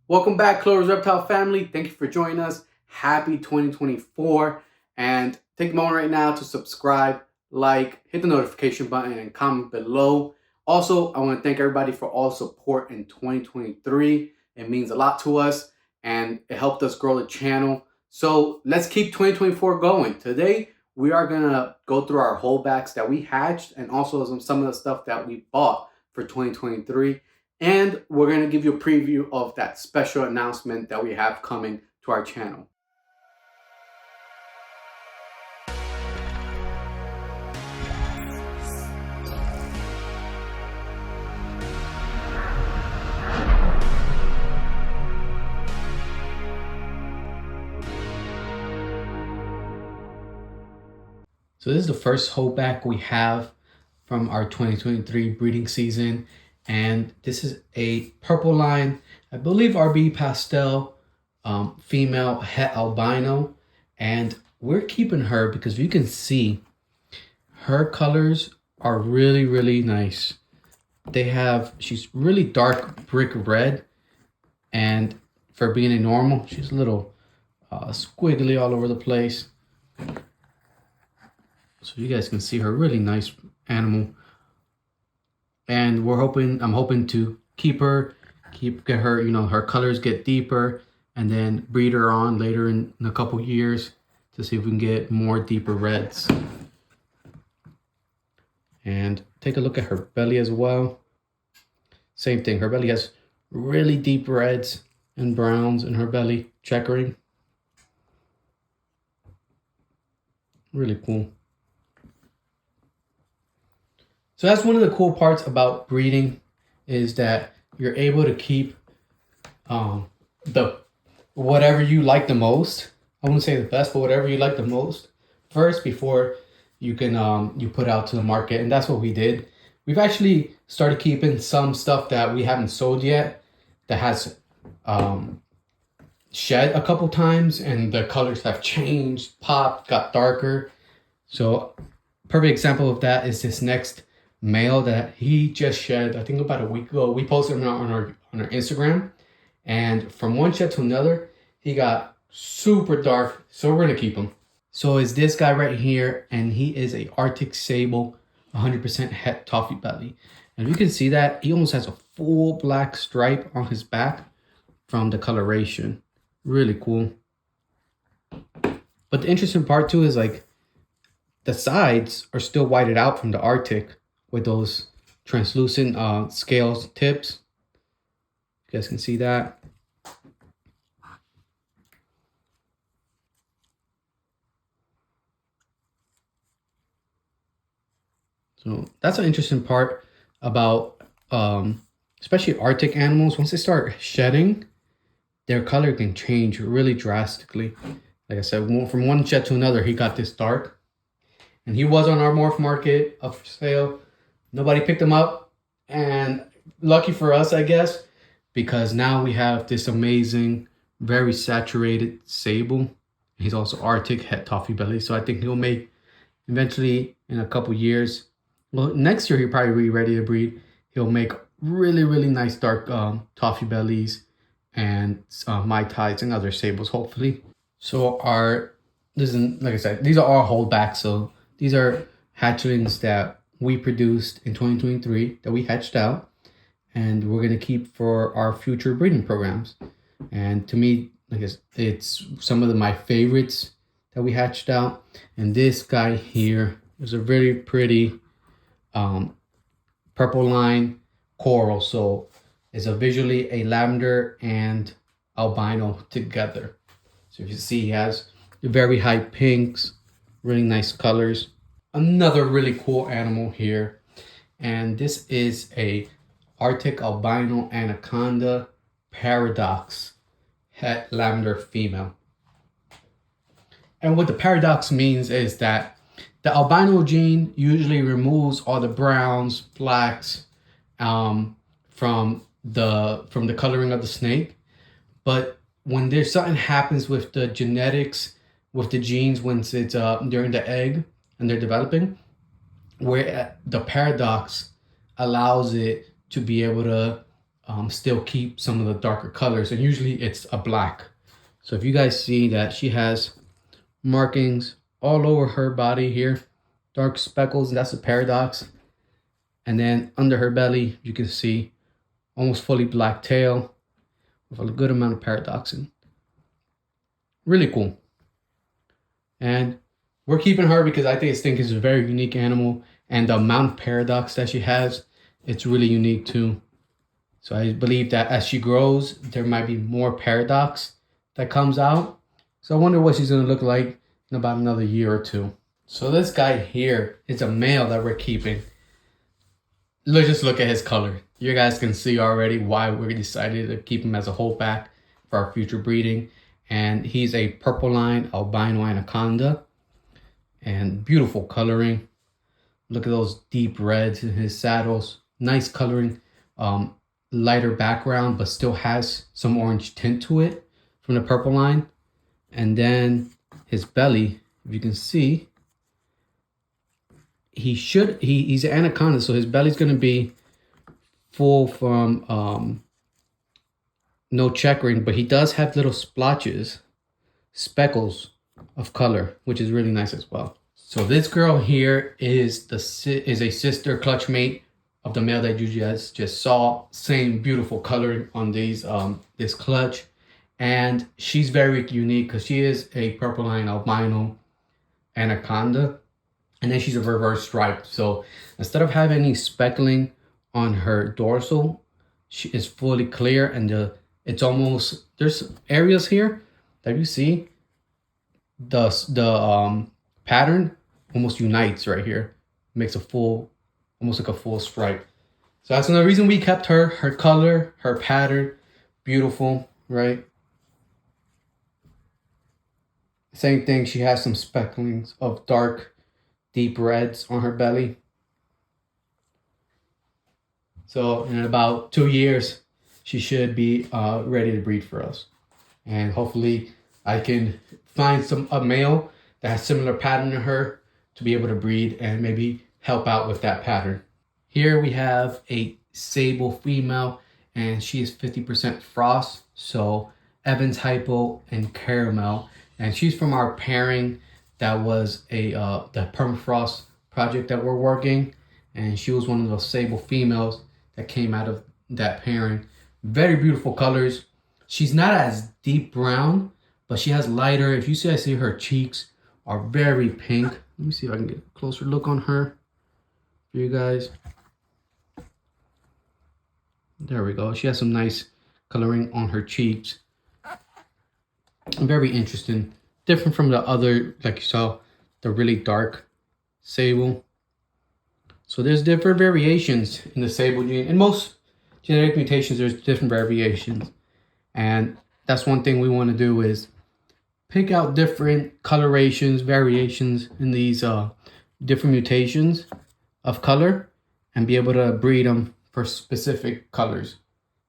Welcome back, Clover's Reptile family. Thank you for joining us. Happy 2024. And take a moment right now to subscribe, like, hit the notification button, and comment below. Also, I want to thank everybody for all support in 2023. It means a lot to us and it helped us grow the channel. So let's keep 2024 going. Today, we are going to go through our holdbacks that we hatched and also some of the stuff that we bought for 2023. And we're going to give you a preview of that special announcement that we have coming to our channel. So this is the first holdback we have from our 2023 breeding season. And this is a purple line, I believe RB pastel, female het albino. And we're keeping her because you can see her colors are really, really nice. She's really dark brick red. And for being a normal, she's a little squiggly all over the place. So you guys can see her, really nice animal. And I'm hoping to get her, her colors get deeper and then breed her on later in a couple years to see if we can get more deeper reds. And take a look at her belly as well. Same thing, her belly has really deep reds and browns in her belly, checkering. Really cool. So that's one of the cool parts about breeding, is that you're able to keep the whatever you like the most. I wouldn't say the best, but whatever you like the most first before you can you put out to the market. And that's what we did. We've actually started keeping some stuff that we haven't sold yet that has shed a couple times, and the colors have changed, popped, got darker. So perfect example of that is this next male that he just shed, I think about a week ago. We posted him on our Instagram, and from one shed to another, he got super dark. So we're gonna keep him. So is this guy right here, and he is a Arctic Sable, 100% het toffee belly. And you can see that he almost has a full black stripe on his back from the coloration. Really cool. But the interesting part too is like the sides are still whited out from the Arctic with those translucent scales tips. You guys can see that. So that's an interesting part about especially Arctic animals. Once they start shedding, their color can change really drastically. Like I said, from one shed to another, he got this dark. And he was on our morph market up for sale. Nobody picked him up, and lucky for us, I guess, because now we have this amazing, very saturated Sable. He's also Arctic het toffee belly, so I think he'll make eventually in a couple years. Well, next year he'll probably be ready to breed. He'll make really, really nice dark toffee bellies and mai tais and other Sables, hopefully. So like I said, these are all holdbacks. So these are hatchlings that we produced in 2023 that we hatched out, and we're going to keep for our future breeding programs. And to me, I guess it's some of my favorites that we hatched out. And this guy here is a very pretty purple line coral. So it's visually a lavender and albino together. So if you see, he has very high pinks, really nice colors. Another really cool animal here, and this is a Arctic albino anaconda paradox het lavender female. And what the paradox means is that the albino gene usually removes all the browns, blacks from the coloring of the snake. But when there's something happens with the genetics, with the genes, when it's during the egg and they're developing, where the paradox allows it to be able to still keep some of the darker colors, and usually it's a black. So if you guys see that she has markings all over her body here, dark speckles, that's a paradox. And then under her belly, you can see almost fully black tail with a good amount of paradoxing. Really cool. And we're keeping her because I think it's a very unique animal, and the amount of paradox that she has, it's really unique too. So I believe that as she grows, there might be more paradox that comes out. So I wonder what she's gonna look like in about another year or two. So this guy here is a male that we're keeping. Let's just look at his color. You guys can see already why we decided to keep him as a holdback for our future breeding. And he's a purple line albino anaconda, and beautiful coloring. Look at those deep reds in his saddles. Nice coloring, lighter background, but still has some orange tint to it from the purple line. And then his belly, if you can see, he's an anaconda, so his belly's gonna be full from no checkering, but he does have little splotches, speckles of color, which is really nice as well. So this girl here is a sister clutch mate of the male that you guys just saw. Same beautiful coloring on these this clutch, and she's very unique because she is a purple line albino anaconda, and then she's a reverse stripe. So instead of having any speckling on her dorsal, she is fully clear, and it's almost, there's areas here that you see the pattern almost unites right here, makes a full, almost like a full stripe. So that's another reason we kept her. Her color, her pattern, beautiful, right? Same thing, she has some specklings of dark, deep reds on her belly. So in about 2 years, she should be ready to breed for us. And hopefully I can find a male that has similar pattern to her to be able to breed and maybe help out with that pattern. Here we have a Sable female, and she is 50% frost. So Evans hypo and caramel. And she's from our pairing that was the permafrost project that we're working. And she was one of those Sable females that came out of that pairing. Very beautiful colors. She's not as deep brown, but she has lighter. If you see, I see her cheeks are very pink. Let me see if I can get a closer look on her for you guys. There we go. She has some nice coloring on her cheeks. Very interesting. Different from the other, like you saw, the really dark Sable. So there's different variations in the Sable gene. In most genetic mutations, there's different variations. And that's one thing we want to do is pick out different colorations, variations in these different mutations of color, and be able to breed them for specific colors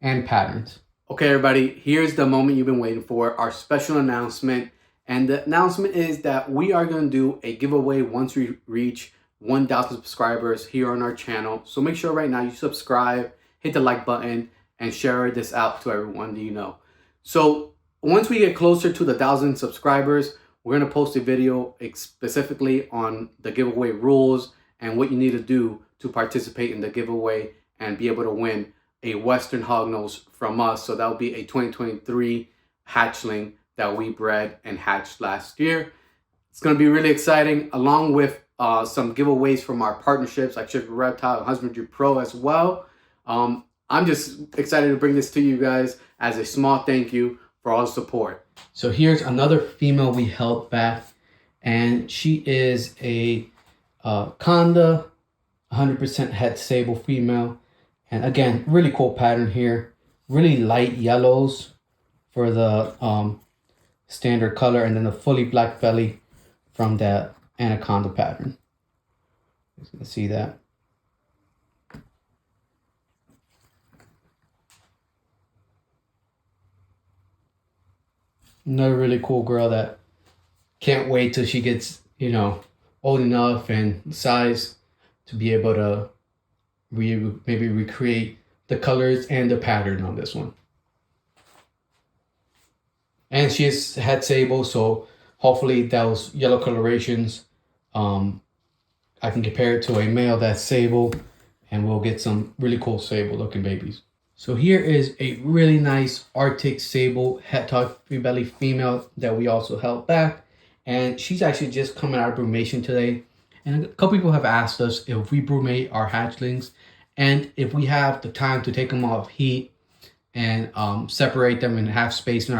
and patterns. Okay, everybody, here's the moment you've been waiting for, our special announcement. And the announcement is that we are going to do a giveaway once we reach 1,000 subscribers here on our channel. So make sure right now you subscribe, hit the like button, and share this out to everyone that you know. So once we get closer to the 1,000 subscribers, we're going to post a video specifically on the giveaway rules and what you need to do to participate in the giveaway and be able to win a Western hognose from us. So that will be a 2023 hatchling that we bred and hatched last year. It's going to be really exciting, along with some giveaways from our partnerships like Reptile and Husbandry Pro as well. I'm just excited to bring this to you guys as a small thank you for all the support. So here's another female we held back, and she is a conda, 100% het Sable female. And again, really cool pattern here. Really light yellows for the standard color, and then the fully black belly from that anaconda pattern. You can see that. Another really cool girl that can't wait till she gets, old enough and size to be able to maybe recreate the colors and the pattern on this one. And she has had Sable, so hopefully those yellow colorations, I can compare it to a male that's Sable, and we'll get some really cool Sable looking babies. So here is a really nice Arctic Sable het toffee belly female that we also held back. And she's actually just coming out of brumation today. And a couple people have asked us if we brumate our hatchlings and if we have the time to take them off heat and separate them and have space in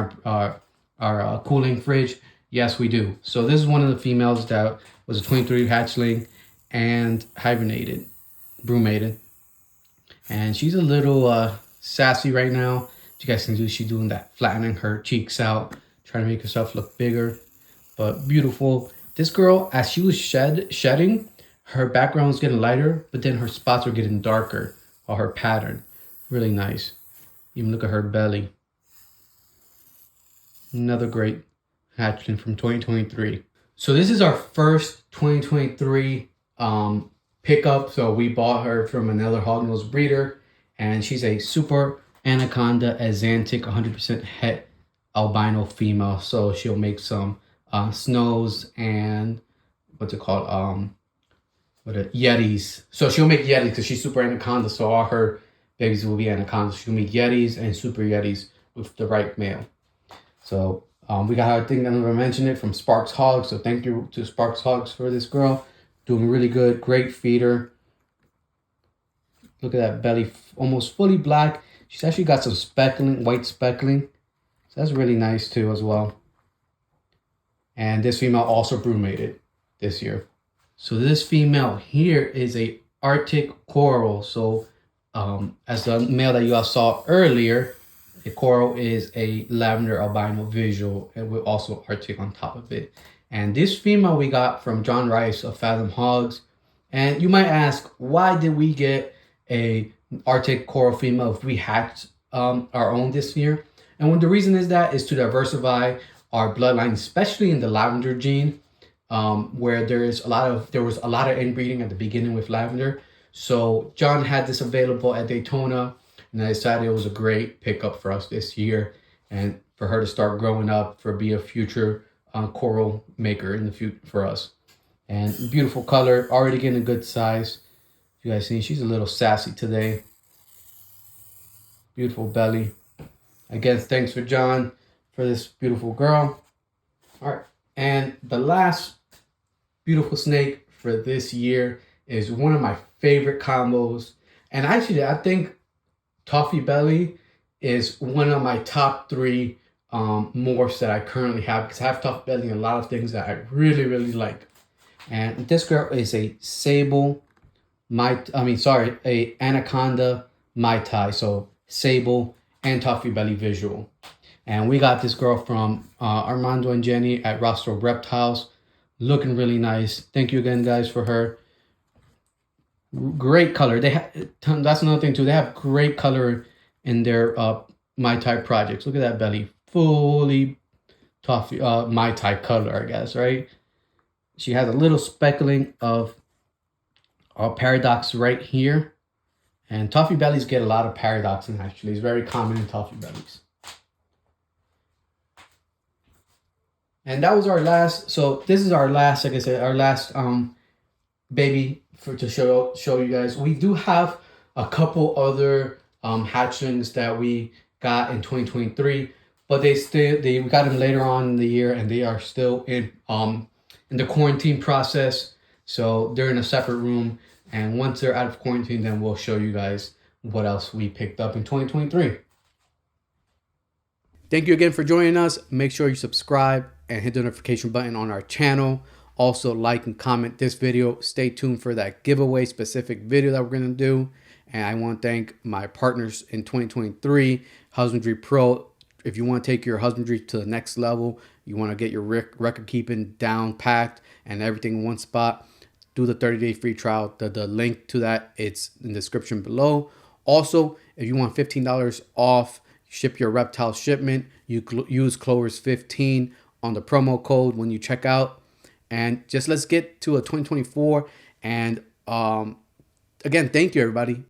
our cooling fridge. Yes, we do. So this is one of the females that was a 23 hatchling and hibernated, brumated. And she's a little sassy right now. You guys can see she's doing that, flattening her cheeks out, trying to make herself look bigger, but beautiful. This girl, as she was shedding, her background was getting lighter, but then her spots were getting darker, or her pattern. Really nice. Even look at her belly. Another great hatchling from 2023. So this is our first 2023 pickup. So we bought her from another hognose breeder, and she's a super anaconda axanthic 100% het albino female. So she'll make some snows and what's it called? Yetis. So she'll make yetis because she's super anaconda. So all her babies will be anacondas. She'll make yetis and super yetis with the right male. So we got her, I think I never mentioned it, from Sparks Hogs. So thank you to Sparks Hogs for this girl. Doing really good. Great feeder. Look at that belly, almost fully black. She's actually got some speckling, white speckling. So that's really nice too as well. And this female also brumated this year. So this female here is a Arctic coral. So as the male that you all saw earlier, the coral is a lavender albino visual, and with also Arctic on top of it. And this female we got from John Rice of Fathom Hogs. And you might ask, why did we get a Arctic coral female if we hatched our own this year? And when the reason is to diversify our bloodline, especially in the lavender gene, where there was a lot of inbreeding at the beginning with lavender. So John had this available at Daytona, and I decided it was a great pickup for us this year, and for her to start growing up, be a future coral maker in the future for us. And beautiful color, already getting a good size. You guys see, she's a little sassy today. Beautiful belly. Again, thanks for John for this beautiful girl. All right, and the last beautiful snake for this year is one of my favorite combos. And actually, I think Toffee Belly is one of my top 3 morphs that I currently have, because I have Toffee Belly and a lot of things that I really, really like. And this girl is a Sable, a Anaconda Mai Tai. So Sable and Toffee Belly visual. And we got this girl from Armando and Jenny at Roster Reptiles. Looking really nice. Thank you again, guys, for her. Great color. That's another thing too. They have great color in their Mai Tai projects. Look at that belly. Fully toffee Mai Tai color, I guess, right? She has a little speckling of paradox right here. And toffee bellies get a lot of paradox, and actually it's very common in toffee bellies. And that was our last. So this is our last, like I said, our last baby to show you guys. We do have a couple other hatchlings that we got in 2023, but we got them later on in the year, and they are still in the quarantine process. So they're in a separate room, and once they're out of quarantine, then we'll show you guys what else we picked up in 2023. Thank you again for joining us. Make sure you subscribe and hit the notification button on our channel. Also, like and comment this video. Stay tuned for that giveaway specific video that we're going to do. And I want to thank my partners in 2023, Husbandry Pro. If you want to take your husbandry to the next level, you want to get your record keeping down packed and everything in one spot, do the 30-day free trial. The link to that, it's in the description below. Also, if you want $15 off, ship your reptile shipment, you use Clover's 15 on the promo code when you check out. And just let's get to a 2024. And again, thank you, everybody.